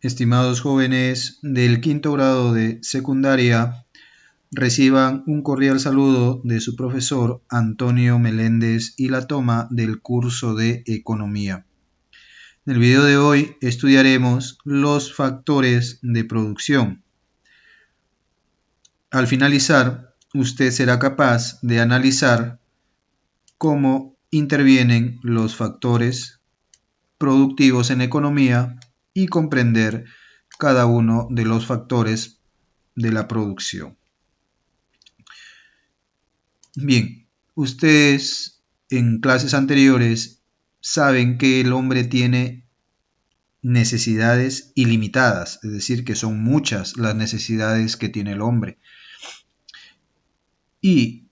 Estimados jóvenes del quinto grado de secundaria, reciban un cordial saludo de su profesor Antonio Meléndez y la toma del curso de Economía. En el video de hoy estudiaremos los factores de producción. Al finalizar, usted será capaz de analizar cómo intervienen los factores productivos en economía y comprender cada uno de los factores de la producción. Bien, ustedes en clases anteriores saben que el hombre tiene necesidades ilimitadas, es decir, que son muchas las necesidades que tiene el hombre. Y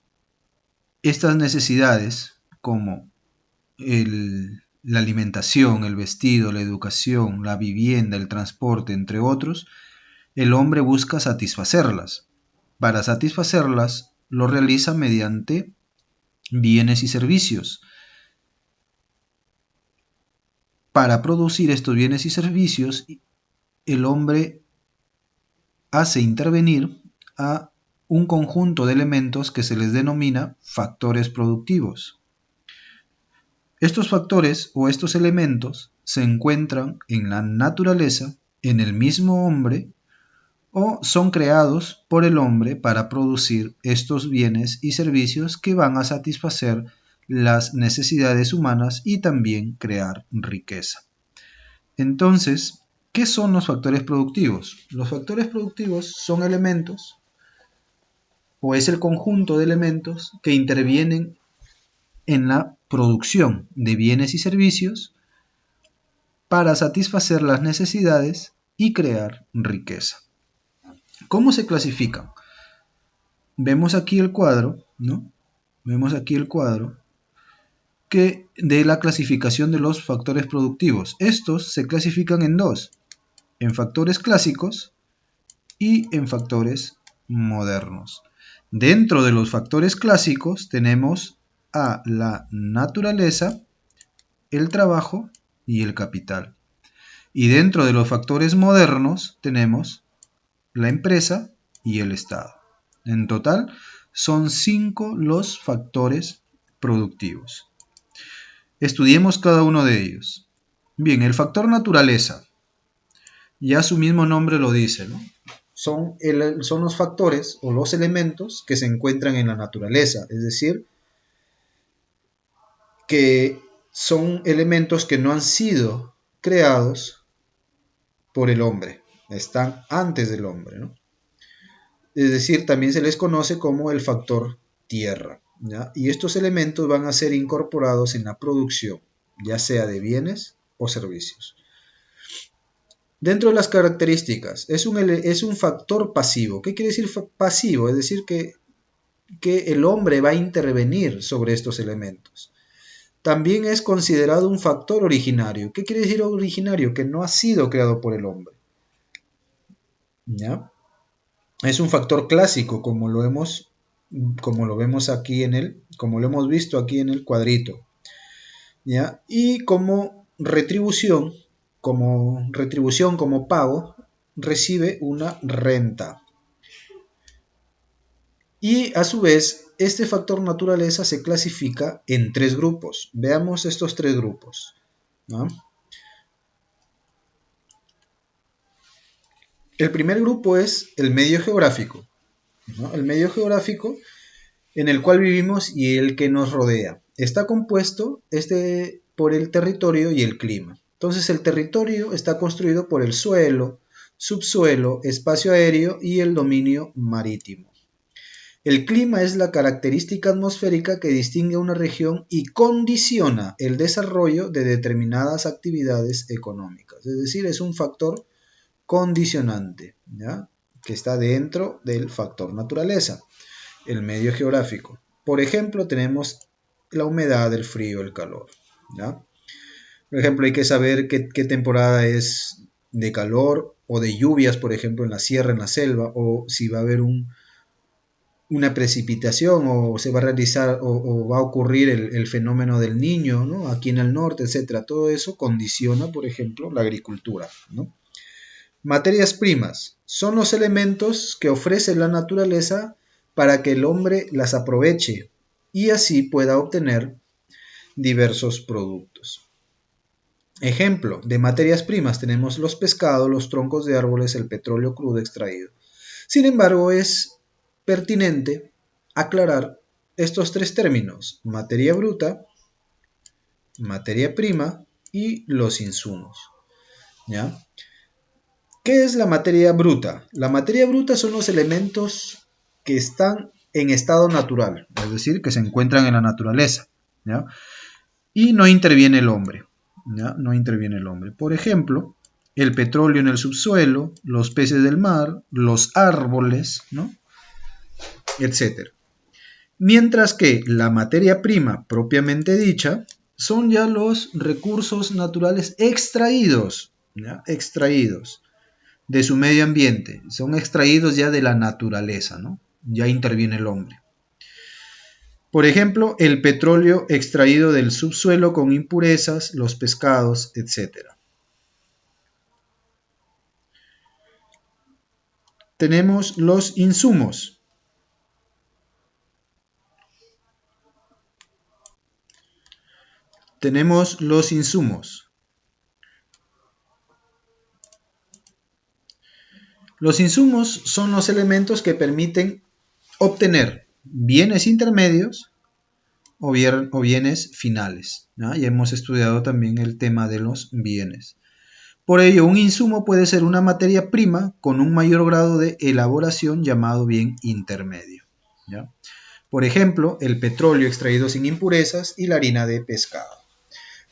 estas necesidades, como la alimentación, el vestido, la educación, la vivienda, el transporte, entre otros, el hombre busca satisfacerlas. Para satisfacerlas, lo realiza mediante bienes y servicios. Para producir estos bienes y servicios, el hombre hace intervenir a un conjunto de elementos que se les denomina factores productivos. Estos factores o estos elementos se encuentran en la naturaleza, en el mismo hombre, o son creados por el hombre para producir estos bienes y servicios que van a satisfacer las necesidades humanas y también crear riqueza. Entonces, ¿qué son los factores productivos? Los factores productivos son elementos o es el conjunto de elementos que intervienen en la producción de bienes y servicios para satisfacer las necesidades y crear riqueza. ¿Cómo se clasifican? Vemos aquí el cuadro, ¿no? Vemos aquí el cuadro que de la clasificación de los factores productivos. Estos se clasifican en dos, en factores clásicos y en factores modernos. Dentro de los factores clásicos tenemos a la naturaleza, el trabajo y el capital. Y dentro de los factores modernos tenemos la empresa y el Estado. En total son 5 los factores productivos. Estudiemos cada uno de ellos. Bien, el factor naturaleza, ya su mismo nombre lo dice, ¿no? Son los factores o los elementos que se encuentran en la naturaleza, es decir, que son elementos que no han sido creados por el hombre, están antes del hombre, ¿no? Es decir, también se les conoce como el factor tierra, ¿ya? Y estos elementos van a ser incorporados en la producción, ya sea de bienes o servicios. Dentro de las características, es un factor pasivo. ¿Qué quiere decir pasivo? Es decir, que el hombre va a intervenir sobre estos elementos. También es considerado un factor originario. ¿Qué quiere decir originario? Que no ha sido creado por el hombre, ¿ya? Es un factor clásico, como lo hemos visto aquí en el cuadrito, ¿ya? Y como retribución, como pago, recibe una renta. Y a su vez, este factor naturaleza se clasifica en 3 grupos. Veamos estos 3 grupos, ¿no? El primer grupo es el medio geográfico, ¿no? El medio geográfico en el cual vivimos y el que nos rodea. Está compuesto por el territorio y el clima. Entonces el territorio está construido por el suelo, subsuelo, espacio aéreo y el dominio marítimo. El clima es la característica atmosférica que distingue una región y condiciona el desarrollo de determinadas actividades económicas. Es decir, es un factor condicionante, ¿ya? Que está dentro del factor naturaleza, el medio geográfico. Por ejemplo, tenemos la humedad, el frío, el calor, ¿ya? Por ejemplo, hay que saber qué temporada es de calor o de lluvias, por ejemplo, en la sierra, en la selva, o si va a haber una precipitación o se va a realizar o va a ocurrir el fenómeno del Niño, ¿no? Aquí en el norte, etcétera. Todo eso condiciona, por ejemplo, la agricultura, ¿no? Materias primas son los elementos que ofrece la naturaleza para que el hombre las aproveche y así pueda obtener diversos productos. Ejemplo de materias primas tenemos los pescados, los troncos de árboles, el petróleo crudo extraído. Sin embargo, es pertinente aclarar estos tres términos: materia bruta, materia prima y los insumos. ¿Ya? ¿Qué es la materia bruta? La materia bruta son los elementos que están en estado natural, es decir, que se encuentran en la naturaleza, ¿ya? Y no interviene el hombre, ¿ya? No interviene el hombre. Por ejemplo, el petróleo en el subsuelo, los peces del mar, los árboles, ¿no? Etcétera. Mientras que la materia prima propiamente dicha son ya los recursos naturales extraídos, ¿ya? Extraídos de su medio ambiente, son extraídos ya de la naturaleza, ¿no? Ya interviene el hombre. Por ejemplo, el petróleo extraído del subsuelo con impurezas, los pescados, etc. Tenemos los insumos. Tenemos los insumos. Los insumos son los elementos que permiten obtener bienes intermedios o bienes finales, ¿no? Ya hemos estudiado también el tema de los bienes. Por ello, un insumo puede ser una materia prima con un mayor grado de elaboración llamado bien intermedio, ¿ya? Por ejemplo, el petróleo extraído sin impurezas y la harina de pescado.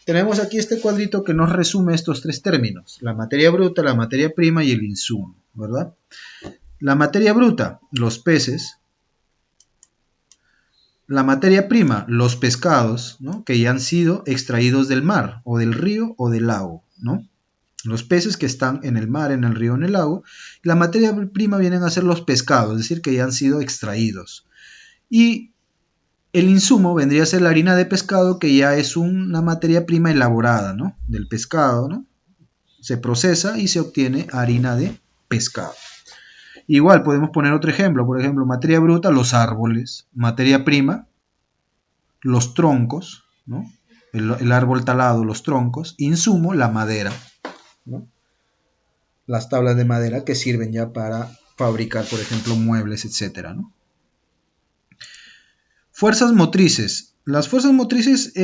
Tenemos aquí este cuadrito que nos resume estos tres términos: la materia bruta, la materia prima y el insumo, ¿verdad? La materia bruta, los peces. La materia prima, los pescados, ¿no? Que ya han sido extraídos del mar, o del río, o del lago, ¿no? Los peces que están en el mar, en el río, en el lago. La materia prima vienen a ser los pescados, es decir, que ya han sido extraídos. Y el insumo vendría a ser la harina de pescado, que ya es una materia prima elaborada, ¿no? Del pescado, ¿no? Se procesa y se obtiene harina de pescado. Igual podemos poner otro ejemplo, por ejemplo, materia bruta, los árboles; materia prima, los troncos, ¿no? El árbol talado, los troncos; insumo, la madera, ¿no? Las tablas de madera que sirven ya para fabricar, por ejemplo, muebles, etcétera, ¿no? Fuerzas motrices. Las fuerzas motrices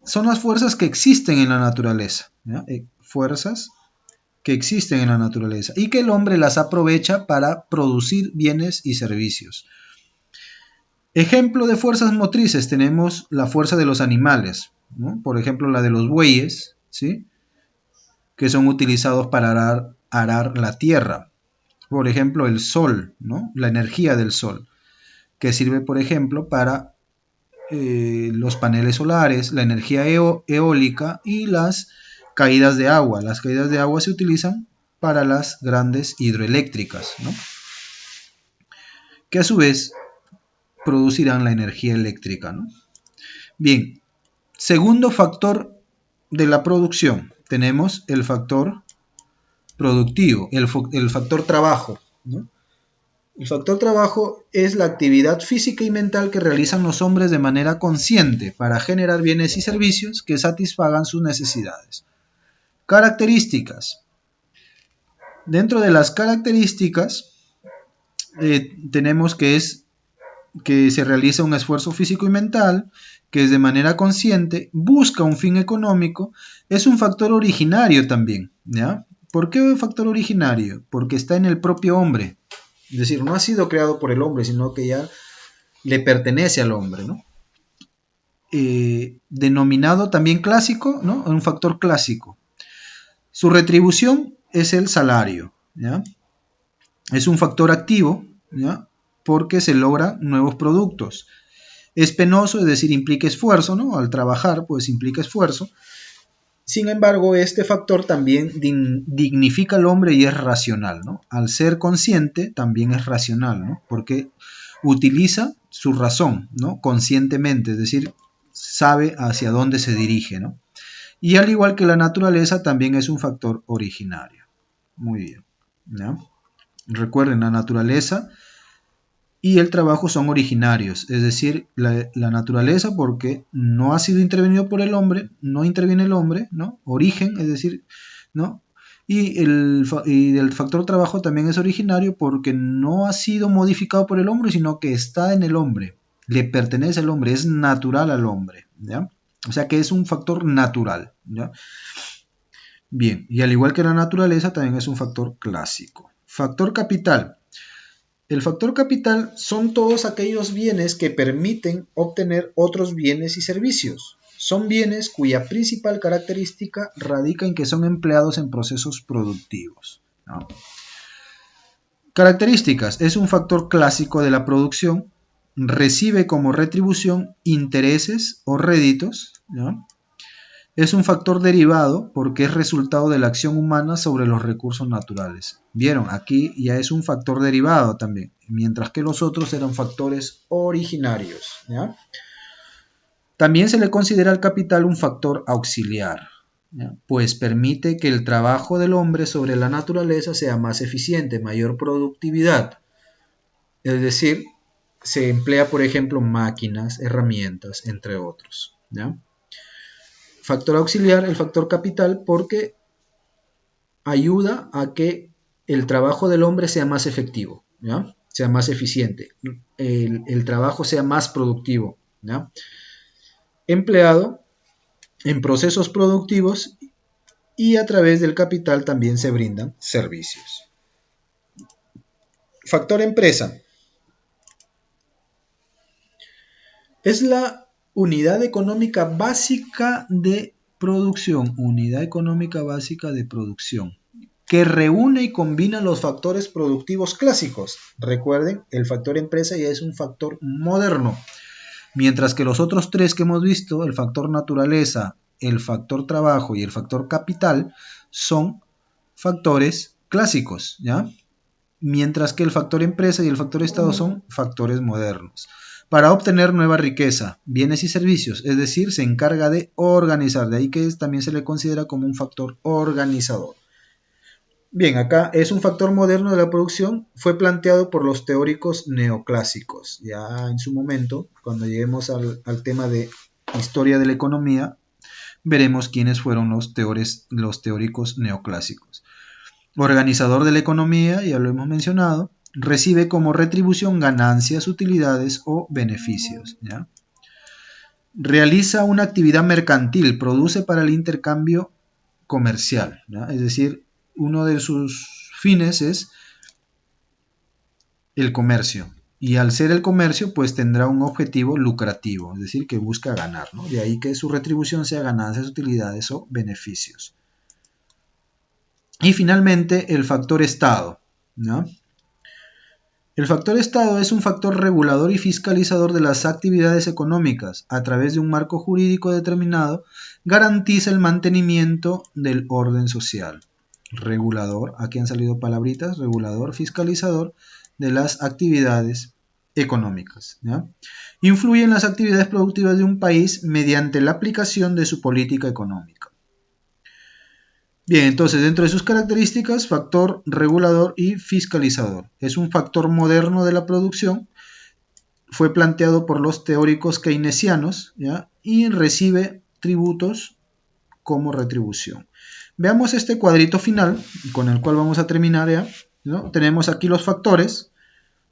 son las fuerzas que existen en la naturaleza, ¿ya? Fuerzas que existen en la naturaleza y que el hombre las aprovecha para producir bienes y servicios. Ejemplo de fuerzas motrices tenemos la fuerza de los animales, ¿no? Por ejemplo, la de los bueyes, ¿sí? Que son utilizados para arar la tierra. Por ejemplo, el sol, ¿no? La energía del sol, que sirve, por ejemplo, para los paneles solares, la energía eólica y las caídas de agua. Las caídas de agua se utilizan para las grandes hidroeléctricas, ¿no? Que a su vez producirán la energía eléctrica, ¿no? Bien, segundo factor de la producción, tenemos el factor productivo, el factor trabajo, ¿no? El factor trabajo es la actividad física y mental que realizan los hombres de manera consciente para generar bienes y servicios que satisfagan sus necesidades. Características. Dentro de las características tenemos que se realiza un esfuerzo físico y mental, que es de manera consciente, busca un fin económico, es un factor originario también, ¿ya? ¿Por qué un factor originario? Porque está en el propio hombre, es decir, no ha sido creado por el hombre, sino que ya le pertenece al hombre, ¿no? Denominado también clásico, ¿no? Un factor clásico. Su retribución es el salario, ¿ya? Es un factor activo, ¿ya? Porque se logran nuevos productos. Es penoso, es decir, implica esfuerzo, ¿no? Al trabajar, pues implica esfuerzo. Sin embargo, este factor también dignifica al hombre y es racional, ¿no? Al ser consciente, también es racional, ¿no? Porque utiliza su razón, ¿no? Conscientemente, es decir, sabe hacia dónde se dirige, ¿no? Y al igual que la naturaleza, también es un factor originario. Muy bien, ¿ya? Recuerden, la naturaleza y el trabajo son originarios, es decir, la naturaleza porque no ha sido intervenido por el hombre, no interviene el hombre, ¿no? Origen, es decir, ¿no? Y el factor trabajo también es originario porque no ha sido modificado por el hombre, sino que está en el hombre, le pertenece al hombre, es natural al hombre, ¿ya? O sea que es un factor natural, ¿ya? Bien, y al igual que la naturaleza, también es un factor clásico. Factor capital. El factor capital son todos aquellos bienes que permiten obtener otros bienes y servicios. Son bienes cuya principal característica radica en que son empleados en procesos productivos, ¿no? Características. Es un factor clásico de la producción. Recibe como retribución intereses o réditos, ¿no? Es un factor derivado porque es resultado de la acción humana sobre los recursos naturales. ¿Vieron? Aquí ya es un factor derivado también, mientras que los otros eran factores originarios, ¿ya? También se le considera al capital un factor auxiliar, ¿ya? Pues permite que el trabajo del hombre sobre la naturaleza sea más eficiente, mayor productividad. Es decir, se emplea, por ejemplo, máquinas, herramientas, entre otros, ¿ya? Factor auxiliar, el factor capital, porque ayuda a que el trabajo del hombre sea más efectivo, ¿ya? Sea más eficiente, el trabajo sea más productivo, ¿ya? Empleado en procesos productivos y a través del capital también se brindan servicios. Factor empresa. Es la unidad económica básica de producción, unidad económica básica de producción, que reúne y combina los factores productivos clásicos. Recuerden, el factor empresa ya es un factor moderno, mientras que los otros tres que hemos visto, el factor naturaleza, el factor trabajo y el factor capital, son factores clásicos, ¿ya? Mientras que el factor empresa y el factor estado son factores modernos. Para obtener nueva riqueza, bienes y servicios, es decir, se encarga de organizar, de ahí que también se le considera como un factor organizador. Bien, acá es un factor moderno de la producción, fue planteado por los teóricos neoclásicos. Ya en su momento, cuando lleguemos al tema de historia de la economía, veremos quiénes fueron los teóricos neoclásicos. Organizador de la economía, ya lo hemos mencionado, recibe como retribución ganancias, utilidades o beneficios, ¿ya? Realiza una actividad mercantil, produce para el intercambio comercial, ¿ya? Es decir, uno de sus fines es el comercio, y al ser el comercio pues tendrá un objetivo lucrativo, es decir, que busca ganar, ¿no? De ahí que su retribución sea ganancias, utilidades o beneficios. Y finalmente el factor estado, ¿no? El factor estado es un factor regulador y fiscalizador de las actividades económicas. A través de un marco jurídico determinado, garantiza el mantenimiento del orden social. Regulador, aquí han salido palabritas, regulador, fiscalizador de las actividades económicas, ¿ya? Influye en las actividades productivas de un país mediante la aplicación de su política económica. Bien, entonces dentro de sus características, factor regulador y fiscalizador. Es un factor moderno de la producción, fue planteado por los teóricos keynesianos, ¿ya? Y recibe tributos como retribución. Veamos este cuadrito final con el cual vamos a terminar, ¿ya? ¿No? Tenemos aquí los factores,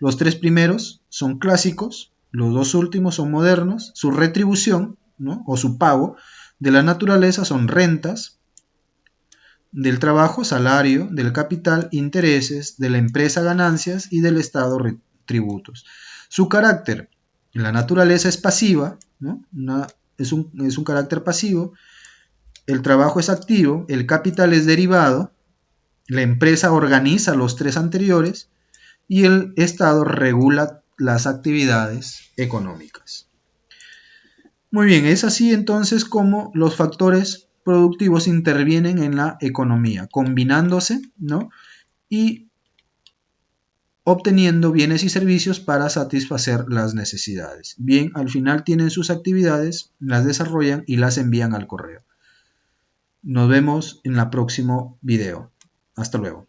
los tres primeros son clásicos, los dos últimos son modernos, su retribución, ¿no? O su pago de la naturaleza son rentas, del trabajo, salario, del capital, intereses, de la empresa, ganancias y del Estado, tributos. Su carácter, la naturaleza es pasiva, ¿no? Es un carácter pasivo, el trabajo es activo, el capital es derivado, la empresa organiza los tres anteriores y el Estado regula las actividades económicas. Muy bien, es así entonces como los factores productivos intervienen en la economía, combinándose, ¿no? Y obteniendo bienes y servicios para satisfacer las necesidades. Bien, al final tienen sus actividades, las desarrollan y las envían al correo. Nos vemos en el próximo video. Hasta luego.